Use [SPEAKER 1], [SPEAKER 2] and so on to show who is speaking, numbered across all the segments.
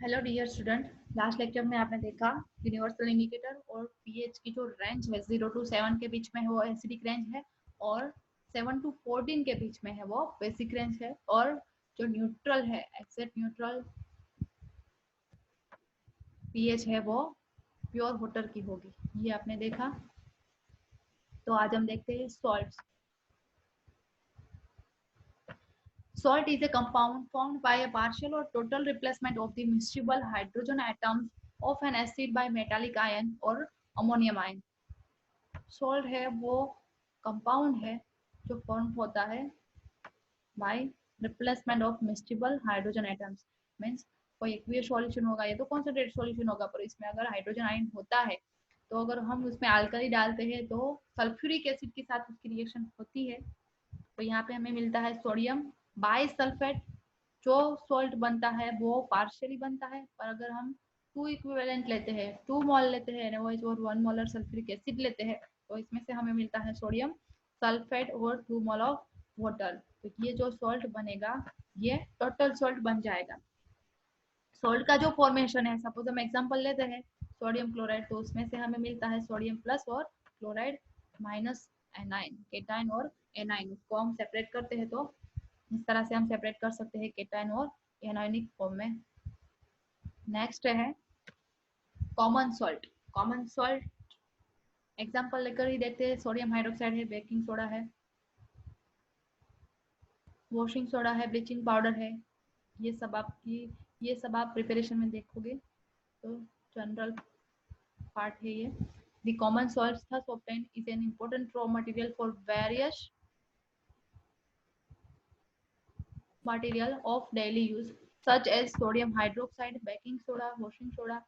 [SPEAKER 1] Hello dear student. Last lecture में आपने देखा यूनिवर्सल इंडिकेटर और पीएच की जो रेंज है 0 to 7 के बीच में है वो एसिडिक रेंज है, और 7 to 14 के बीच में है वो बेसिक रेंज है, और जो न्यूट्रल है एक्सेप्ट न्यूट्रल पीएच है वो प्योर वाटर की होगी। ये आपने देखा। तो आज हम देखते हैं salts. Salt is a compound formed by a partial or total replacement of the miscible hydrogen atoms of an acid by metallic ion or ammonium ion. Salt है वो कंपाउंड है जो फॉर्म होता है बाय रिप्लेसमेंट ऑफ मिस्टिबल hydrogen atoms. Means कोई aqueous solution होगा, ये तो कॉन्सेंट्रेट सॉल्यूशन होगा, पर इसमें अगर हाइड्रोजन आयन होता है तो अगर हम उसमें अल्कली डालते हैं तो सल्फ्यूरिक एसिड के साथ उसकी रिएक्शन होती है। तो यहाँ पे हमें मिलता है सोडियम बाई सल्फेट। जो सॉल्ट बनता है वो पार्शियली बनता है, पर अगर हम टू इक्विवेलेंट लेते हैं, 2 मोल लेते हैं NaOH और 1 मोलर सल्फ्यूरिक एसिड लेते हैं, तो इसमें से हमें मिलता है सोडियम सल्फेट और 2 मोल ऑफ वाटर। तो ये जो सॉल्ट बनेगा ये टोटल सॉल्ट बन जाएगा। सॉल्ट का जो फॉर्मेशन है, सपोज हम एग्जांपल लेते हैं सोडियम क्लोराइड, तो उसमें से हमें मिलता है सोडियम प्लस और क्लोराइड माइनस एनाइन, केटाइन और एनाइन। उसको हम सेपरेट करते हैं तो इस तरह से हम सेपरेट कर सकते हैं केटाइन और एनायनिक फॉर्म में। नेक्स्ट है common salt. Common salt example लेकर ही देखते हैं। सोडियम हाइड्रोक्साइड है, बेकिंग सोडा है, वॉशिंग सोडा है, ब्लीचिंग पाउडर है। ये सब आप प्रिपरेशन में देखोगे, तो जनरल पार्ट है ये। The common salts thus obtained is an important raw material for various material of daily use such as sodium hydroxide, baking soda, washing soda,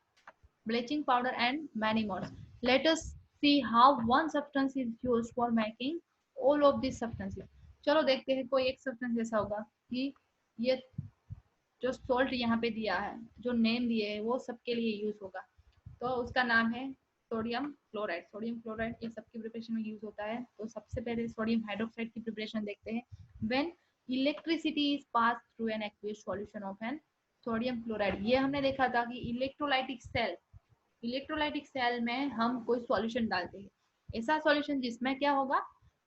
[SPEAKER 1] bleaching powder and many more. Let us see how one substance is used for making all of these substances. चलो देखते हैं कोई एक substance ऐसा होगा कि ये जो सॉल्ट यहाँ पे दिया है, जो नेम दिए है, वो सबके लिए यूज होगा। तो उसका नाम है सोडियम क्लोराइड। सोडियम क्लोराइड ये सबकी प्रिपरेशन में यूज होता है। तो सबसे पहले सोडियम हाइड्रोक्साइड की प्रिपरेशन देखते हैं। When electricity is pass through an aqueous solution of an sodium chloride. ये हमने देखा था कि इलेक्ट्रोलाइटिक सेल में हम कोई सॉल्यूशन डालते हैं, ऐसा सॉल्यूशन जिसमें क्या होगा,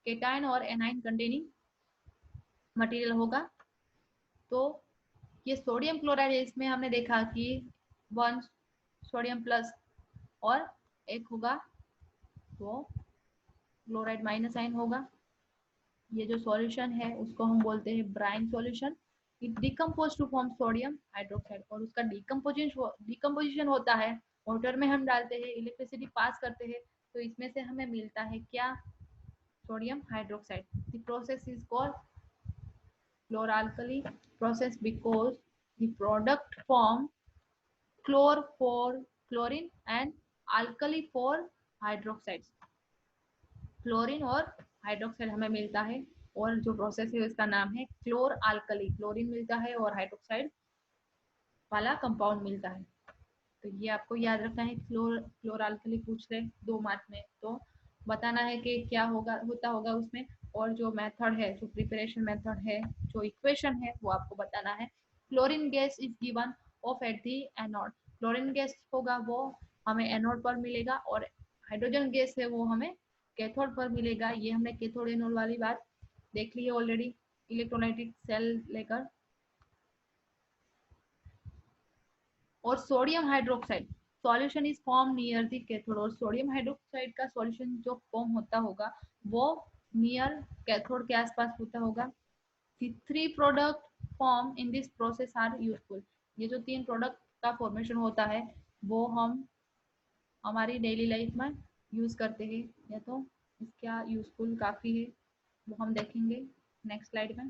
[SPEAKER 1] केटाइन और एनाइन कंटेनिंग मटेरियल होगा। तो ये सोडियम क्लोराइड है, इसमें हमने देखा कि 1 सोडियम प्लस और एक होगा वो क्लोराइड माइनस आयन होगा। ये जो सॉल्यूशन है उसको हम बोलते हैं brine solution. It decompose to form sodium hydroxide, और उसका डिकम्पोजिशन होता है वाटर में हम डालते हैं, इलेक्ट्रिसिटी पास करते हैं, तो इसमें से हमें मिलता है क्या, sodium hydroxide. The process is called chloralkali process because the product form chlor for chlorine and alkali for hydroxides। Chlorine और हाइड्रोक्साइड हमें मिलता है, और जो प्रोसेस है उसका नाम है क्लोर आल्कली। क्लोरीन मिलता है और हाइड्रोक्साइड वाला कंपाउंड मिलता है। तो ये आपको याद रखना है। क्लोर आल्कली पूछ रहे 2 मार्क में, तो बताना है कि क्या होता होगा उसमें, और जो मेथड है, जो प्रिपरेशन मेथड है, जो इक्वेशन है, वो आपको बताना है। Chlorine gas is given of at the anode. Chlorine gas होगा वो हमें एनोड पर मिलेगा, और हाइड्रोजन गैस है वो हमें कैथोड पर मिलेगा। ये हमने कैथोड एनोड वाली बात देख ली है ऑलरेडी इलेक्ट्रोलाइटिक सेल लेकर। और sodium hydroxide solution is form near the cathode. और सोडियम हाइड्रोक्साइड का सॉल्यूशन जो फॉर्म होता होगा वो नियर कैथोड के आसपास होता होगा। The 3 product form in this process are useful। ये जो 3 प्रोडक्ट का फॉर्मेशन होता है वो हम हमारी डेली लाइफ में यूज करते हैं, या तो इसका यूजफुल काफी है, वो हम देखेंगे नेक्स्ट स्लाइड में।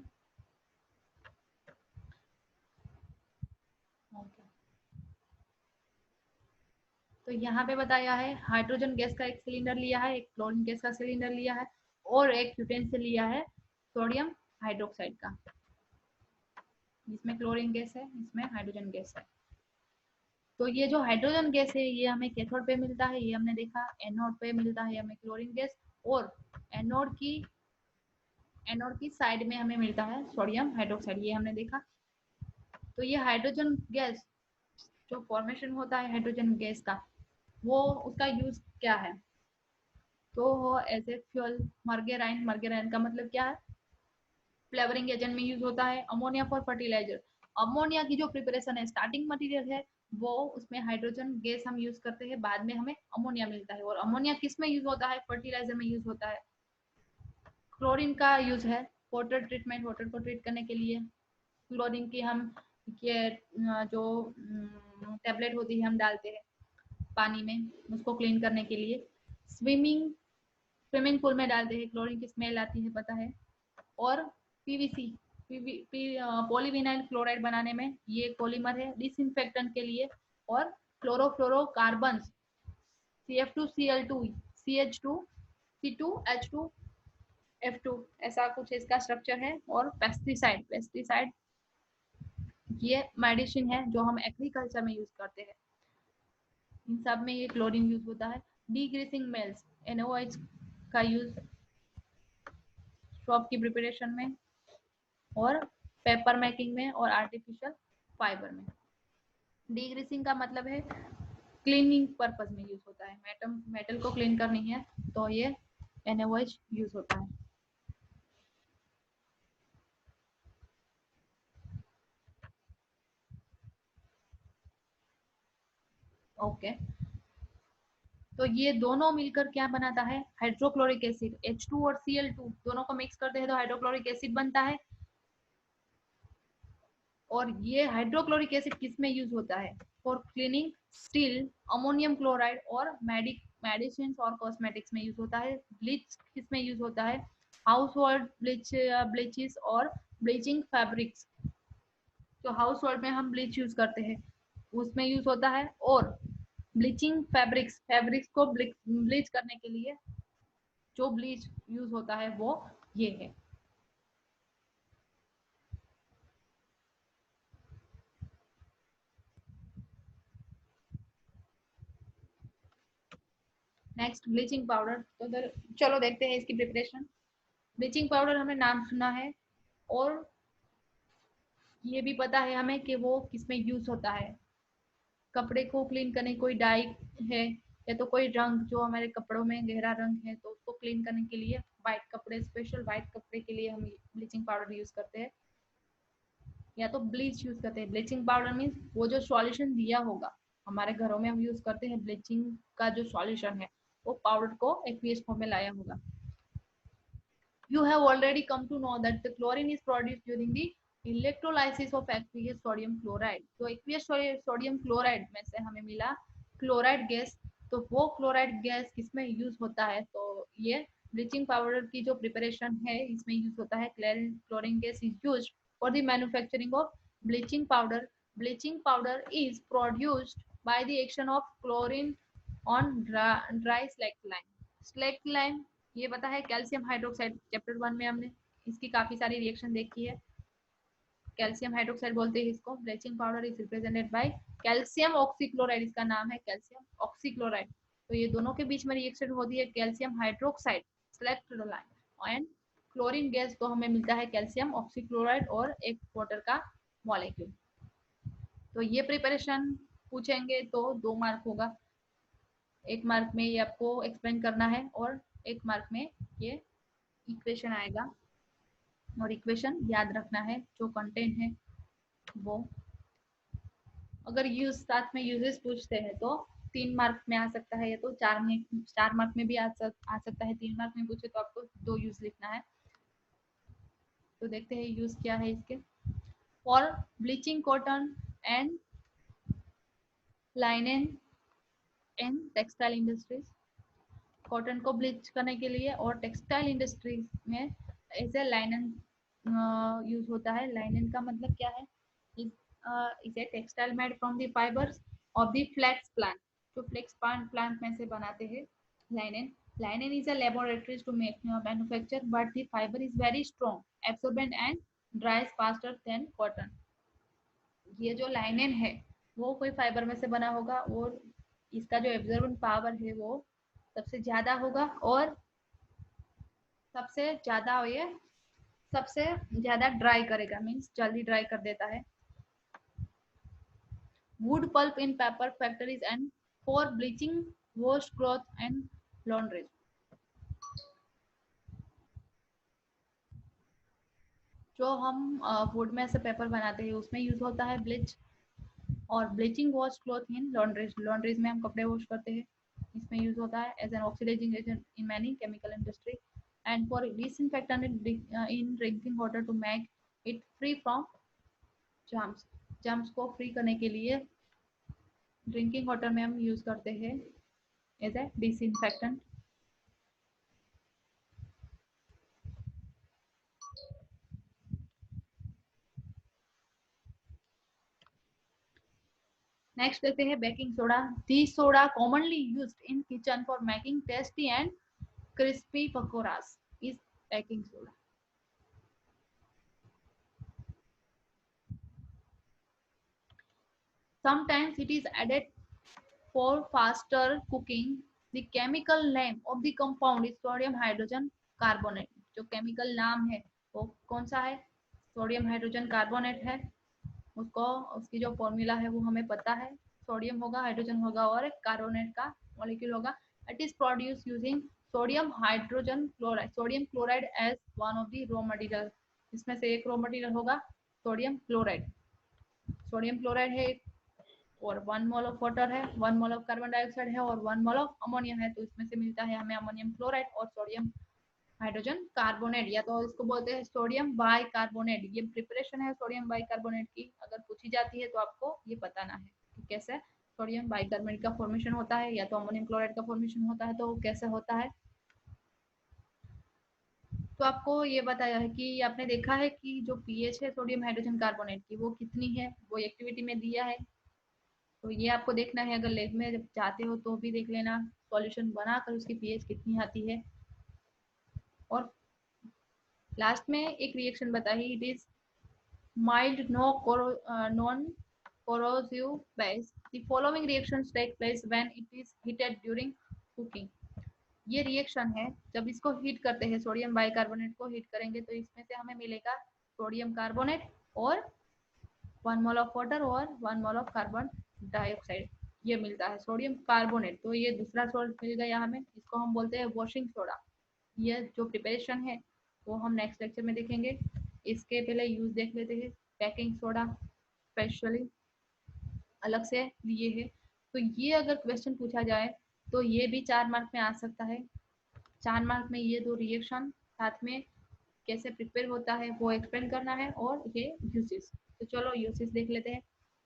[SPEAKER 1] तो यहाँ पे बताया है हाइड्रोजन गैस का एक सिलेंडर लिया है, एक क्लोरीन गैस का सिलेंडर लिया है, और एक यूटेंसिल लिया है सोडियम हाइड्रोक्साइड का। इसमें क्लोरीन गैस है, इसमें हाइड्रोजन गैस है। तो ये जो हाइड्रोजन गैस है ये हमें कैथोड पे मिलता है, ये हमने देखा। एनोड पे मिलता है हमें क्लोरीन गैस, और एनोड की साइड में हमें मिलता है सोडियम हाइड्रोक्साइड, ये हमने देखा। तो ये हाइड्रोजन गैस जो फॉर्मेशन होता है हाइड्रोजन गैस का, वो उसका यूज क्या है, तो वो एज ए फ्यूल। मर्गेराइन, मर्गेराइन का मतलब क्या है, फ्लेवरिंग एजेंट में यूज होता है। अमोनिया फॉर फर्टिलाइजर, अमोनिया की जो प्रिपरेशन है, स्टार्टिंग मटेरियल है वो, उसमें हाइड्रोजन गैस हम यूज करते हैं, बाद में हमें अमोनिया मिलता है। और अमोनिया किस में यूज होता है, फर्टिलाइजर में यूज होता है। क्लोरीन का यूज है वाटर ट्रीटमेंट, वाटर को ट्रीट करने के लिए। क्लोरीन की हम ये जो टेबलेट होती है हम डालते हैं पानी में उसको क्लीन करने के लिए। स्विमिंग, स्विमिंग पूल में डालते हैं, क्लोरीन की स्मेल आती है पता है। और पीवीसी, पॉलीविनाइल क्लोराइड बनाने में ये एक पॉलीमर है, डिसइंफेक्टेंट के लिए। और chlorofluorocarbon, CF2Cl2, CH2, C2H2, F2, ऐसा कुछ इसका स्ट्रक्चर है। और पेस्टिसाइड, पेस्टिसाइड ये मेडिसिन है जो हम एग्रीकल्चर में यूज करते हैं, इन सब में ये क्लोरीन यूज होता है। डीग्रीसिंग मेल्स, NaOH का यूज शॉप की प्रिपरेशन में, और पेपर मेकिंग में, और आर्टिफिशियल फाइबर में। डीग्रीसिंग का मतलब है क्लीनिंग पर्पज में यूज होता है, मेटल मेटल को क्लीन करनी है तो ये NaOH यूज होता है। ओके, तो ये दोनों मिलकर क्या बनाता है, हाइड्रोक्लोरिक एसिड। H2 और Cl2 दोनों को मिक्स करते हैं तो हाइड्रोक्लोरिक एसिड बनता है। और ये हाइड्रोक्लोरिक एसिड किस में यूज होता है, for cleaning steel, ammonium chloride, और मेडिसिन और कॉस्मेटिक्स में यूज होता है। ब्लीच किस में यूज होता है, हाउस होल्ड ब्लीचेस और ब्लीचिंग फैब्रिक्स, जो हाउस होल्ड में हम ब्लीच यूज करते हैं उसमें यूज होता है। और ब्लीचिंग फैब्रिक्स, फैब्रिक्स को ब्लीच करने के लिए जो ब्लीच यूज होता है वो ये है। नेक्स्ट ब्लीचिंग पाउडर, तो चलो देखते हैं इसकी प्रिपरेशन। ब्लीचिंग पाउडर हमने नाम सुना है, और ये भी पता है हमें कि वो किसमें यूज होता है। कपड़े को क्लीन करने, कोई डाई है या तो कोई रंग जो हमारे कपड़ों में गहरा रंग है तो उसको क्लीन करने के लिए वाइट कपड़े, स्पेशल वाइट कपड़े के लिए हम ब्लीचिंग पाउडर यूज करते हैं, या तो ब्लीच यूज करते हैं। ब्लीचिंग पाउडर मीन्स वो जो सॉल्यूशन दिया होगा, हमारे घरों में हम यूज करते हैं ब्लीचिंग का जो सॉल्यूशन है वो पाउडर को एक्वियस फॉर्म में लाया होगा। You have already come to know that the chlorine is produced during the electrolysis of aqueous sodium chloride. तो aqueous sodium chloride में से हमें मिला क्लोराइड गैस। तो वो क्लोराइड गैस किसमें यूज होता है, तो ये ब्लीचिंग पाउडर की जो प्रिपरेशन है इसमें यूज होता है। Chlorine gas is used for the manufacturing of bleaching powder. Bleaching powder is produced by the action of chlorine on dry slaked lime। ये पता है कैल्शियम हाइड्रोक्साइड, चैप्टर 1 में हमने इसकी काफी सारी रिएक्शन देखी है। कैल्शियम हाइड्रोक्साइड बोलते हैं इसको। Bleaching powder is represented by calcium oxychloride, इसका नाम है कैल्शियम ऑक्सीक्लोराइड। तो ये दोनों के बीच में रिएक्शन होती है calcium hydroxide slaked and chlorine gas, तो हमें मिलता है कैल्शियम ऑक्सीक्लोराइड और एक वाटर का मॉलिक्यूल। तो ये प्रिपरेशन पूछेंगे तो 2 मार्क होगा, 1 मार्क में ये आपको एक्सप्लेन करना है, और 1 मार्क में ये इक्वेशन आएगा, और इक्वेशन याद रखना है जो कंटेंट है वो। अगर यूज साथ में यूजेस पूछते हैं तो 3 मार्क में आ सकता है, या तो 4 मार्क में भी आ सकता है। 3 मार्क में पूछे तो आपको 2 यूज लिखना है। तो देखते हैं यूज क्या है इसके। For bleaching cotton and linen in textile industries, cotton को ब्लीच करने के लिए, और टेक्सटाइल इंडस्ट्रीज में ऐसे लाइनन यूज होता है। लाइनन का मतलब क्या है, इसे textile made from the fibres of the flax plant, जो फ्लेक्स प्लांट में से बनाते हैं linen. Linen is a laboratories to make manufacture, but the fibre is very strong absorbent and dries faster than cotton. ये जो लाइनन है वो कोई फाइबर में से बना होगा, और इसका जो एब्जॉर्बेंट पावर है वो सबसे ज्यादा होगा, और सबसे ज्यादा ये सबसे ज्यादा ड्राई करेगा, मीन्स जल्दी ड्राई कर देता है। wood pulp in paper factories, and for bleaching washed cloth and laundries. जो हम वुड में से पेपर बनाते हैं उसमें यूज होता है ब्लीच, और bleaching wash cloth in laundries, laundries में हम कपड़े वॉश करते हैं, इसमें यूज होता है as an oxidizing agent in many chemical industry, and for disinfectant in drinking water to make it free from germs, germs को फ्री करने के लिए ड्रिंकिंग वाटर में हम यूज करते हैं एज ए डिसइंफेक्टेंट। नेक्स्ट देखते हैं baking soda. This soda commonly used in kitchen for making tasty and crispy pakoras is baking soda. Sometimes it is added for faster cooking. The chemical name of the compound is sodium hydrogen carbonate. जो chemical नाम है वो कौन सा है? Sodium hydrogen carbonate है। उसको उसकी जो फॉर्मूला है वो हमें पता है, सोडियम होगा, हाइड्रोजन होगा और एक कार्बोनेट का मॉलिक्यूल होगा। It is produce using sodium hydrogen chloride, sodium chloride as one of the raw material. इसमें से एक रॉ मटेरियल होगा सोडियम क्लोराइड। सोडियम क्लोराइड है और 1 मोल ऑफ वाटर है, 1 मोल ऑफ कार्बन डाइऑक्साइड है और 1 मोल ऑफ अमोनिया है, तो इसमें से मिलता है हमें अमोनियम क्लोराइड और सोडियम हाइड्रोजन कार्बोनेट, या तो इसको बोलते हैं सोडियम बाई कार्बोनेट। ये प्रिपरेशन है सोडियम बाई कार्बोनेट की, अगर पूछी जाती है तो आपको ये बताना है कि कैसे सोडियम बाई कार्बोनेट का फॉर्मेशन होता है, या तो अमोनियम क्लोराइड का फॉर्मेशन होता है तो कैसे होता है। तो आपको ये बताया है कि आपने देखा है कि जो पीएच है सोडियम हाइड्रोजन कार्बोनेट की वो कितनी है, वो एक्टिविटी में दिया है, तो ये आपको देखना है। अगर लैब में जब जाते हो तो भी देख लेना, सॉल्यूशन बनाकर उसकी पीएच कितनी आती है। और लास्ट में एक रिएक्शन बताई, it is mild non-corrosive base. The following reactions take place when it is heated during cooking. ये रिएक्शन है जब इसको हीट करते हैं, सोडियम बाइकार्बोनेट को हीट करेंगे तो इसमें से हमें मिलेगा सोडियम कार्बोनेट और 1 मोल ऑफ वाटर और 1 मोल ऑफ कार्बन डाइऑक्साइड, ये मिलता है सोडियम कार्बोनेट। तो ये दूसरा सोल्ट मिल गया हमें, इसको हम बोलते हैं वॉशिंग सोडा। ये जो प्रिपरेशन है वो हम नेक्स्ट लेक्चर में देखेंगे। इसके पहले यूज देख लेते हैं। बेकिंग सोडा स्पेशली अलग से लिए है, तो ये अगर क्वेश्चन पूछा जाए तो ये भी 4 मार्क में आ सकता है। 4 मार्क में ये दो रिएक्शन साथ में कैसे प्रिपेयर होता है वो एक्सप्लेन करना है, और ये यूसेस। तो चलो यूसेस देख लेते हैं।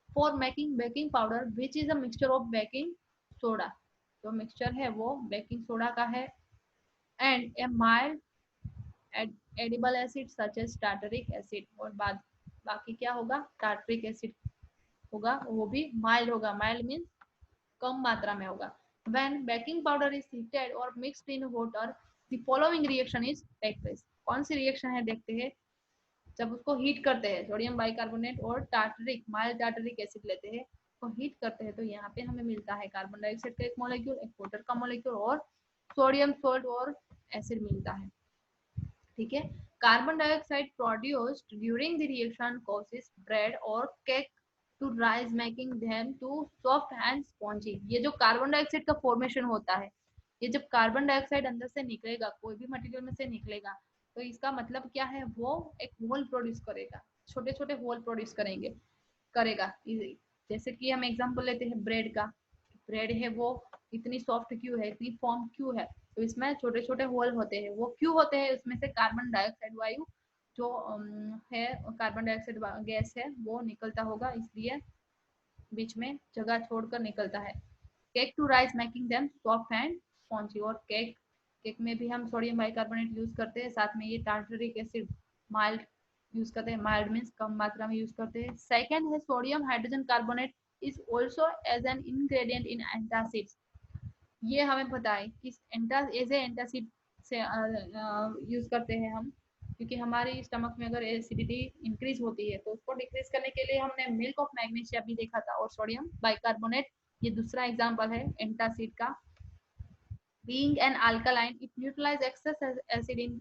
[SPEAKER 1] For making baking powder which is a mixture of baking soda, जो मिक्सचर है वो बेकिंग सोडा का है, and a mild edible acid such as tartaric acid, और बाद बाकी क्या होगा, टार्टरिक एसिड होगा, वो भी माइल्ड होगा, माइल्ड मीन्स कम मात्रा में होगा। when baking powder is heated or mixed in water the following reaction is take place। कौन सी रिएक्शन है देखते हैं। जब उसको हीट करते हैं सोडियम बाइकार्बोनेट और टार्टरिक माइल्ड टार्टरिक एसिड लेते हैं, तो हीट करते हैं तो यहाँ पे हमें मिलता है कार्बन डाइऑक्साइड का एक मॉलिक्यूल, एक वाटर का मॉलिक्यूल और सोडियम सोल्ट और एसिड मिलता है। ठीक है। Carbon dioxide produced during the reaction causes bread और cake to rise making them to soft and spongy. ये जो कार्बन डाइऑक्साइड का फॉर्मेशन होता है, ये जब कार्बन डाइऑक्साइड अंदर से निकलेगा, कोई भी मटेरियल में से निकलेगा, तो इसका मतलब क्या है, वो एक होल प्रोड्यूस करेगा, छोटे छोटे होल प्रोड्यूस करेगा। जैसे कि हम एग्जांपल लेते हैं ब्रेड का, ब्रेड है वो इतनी सॉफ्ट क्यों है, इतनी फॉर्म क्यों है, तो इसमें छोटे छोटे होल होते हैं। वो क्यों होते हैं, उसमें से कार्बन डाइऑक्साइड वायु जो है, कार्बन डाइऑक्साइड गैस है वो निकलता होगा, इसलिए बीच में जगह छोड़कर निकलता है। Cake to rise making them soft and spongy, और केक केक में भी हम सोडियम बाइकार्बोनेट यूज करते हैं, साथ में ये टार्टरिक एसिड माइल्ड यूज करते हैं, माइल्ड मीन्स कम मात्रा में यूज करते हैं। सेकेंड है sodium hydrogen carbonate is also as an ingredient in antacids. ये हमें पता है कि एज ए एंटासिड से यूज करते हैं हम, क्योंकि हमारी स्टमक में अगर एसिडिटी इंक्रीज होती है तो उसको डिक्रीज करने के लिए हमने मिल्क ऑफ मैग्नीशिया भी देखा था, और सोडियम बाइकार्बोनेट ये दूसरा एग्जांपल है एंटासिड का। being an alkaline it neutralize excess acid in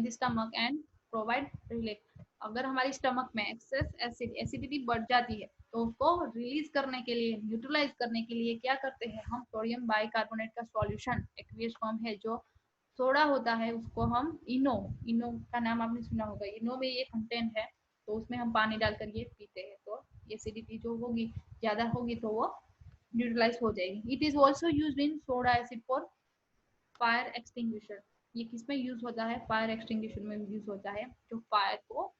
[SPEAKER 1] the stomach and provide relief। अगर हमारी स्टमक में एक्सेस एसिडिटी बढ़ जाती है तो उसको रिलीज करने के लिए, न्यूट्रलाइज करने के लिए क्या करते हैं हम, सोडियम बाइकार्बोनेट का सॉल्यूशन एक्वियस फॉर्म है जो सोडा होता है उसको हम इनो, इनो का नाम आपने सुना होगा, इनो में ये कंटेंट है, तो उसमें हम पानी डालकर ये पीते हैं तो एसिडिटी जो होगी ज्यादा होगी तो वो न्यूट्रलाइज हो जाएगी। It is also use in soda acid for fire extinguisher. ये किस में यूज होता है, फायर एक्सटिंग्विशर में यूज होता है, जो फायर को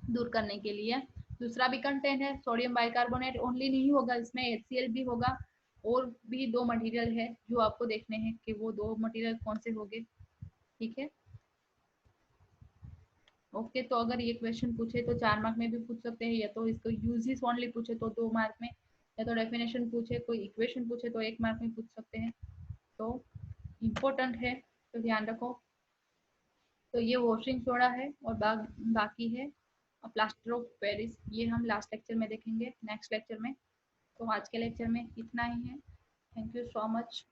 [SPEAKER 1] दूर करने के लिए। दूसरा भी कंटेंट है सोडियम बाइकार्बोनेट, ओनली नहीं होगा इसमें, HCl भी होगा, और भी दो मटेरियल है जो आपको देखने हैं कि वो दो मटेरियल कौन से होंगे। ठीक है, ओके। तो अगर ये क्वेश्चन पूछे तो 4 मार्क में भी पूछ सकते हैं, या तो इसको यूजेस ओनली पूछे तो 2 मार्क में, या तो डेफिनेशन पूछे, कोई इक्वेशन पूछे तो 1 मार्क में पूछ सकते हैं। तो इम्पोर्टेंट है, तो ध्यान रखो। तो ये वॉशिंग सोडा है और बाकी है प्लास्टर ऑफ पेरिस, ये हम लास्ट लेक्चर में देखेंगे, नेक्स्ट लेक्चर में। तो आज के लेक्चर में इतना ही है। Thank you so much.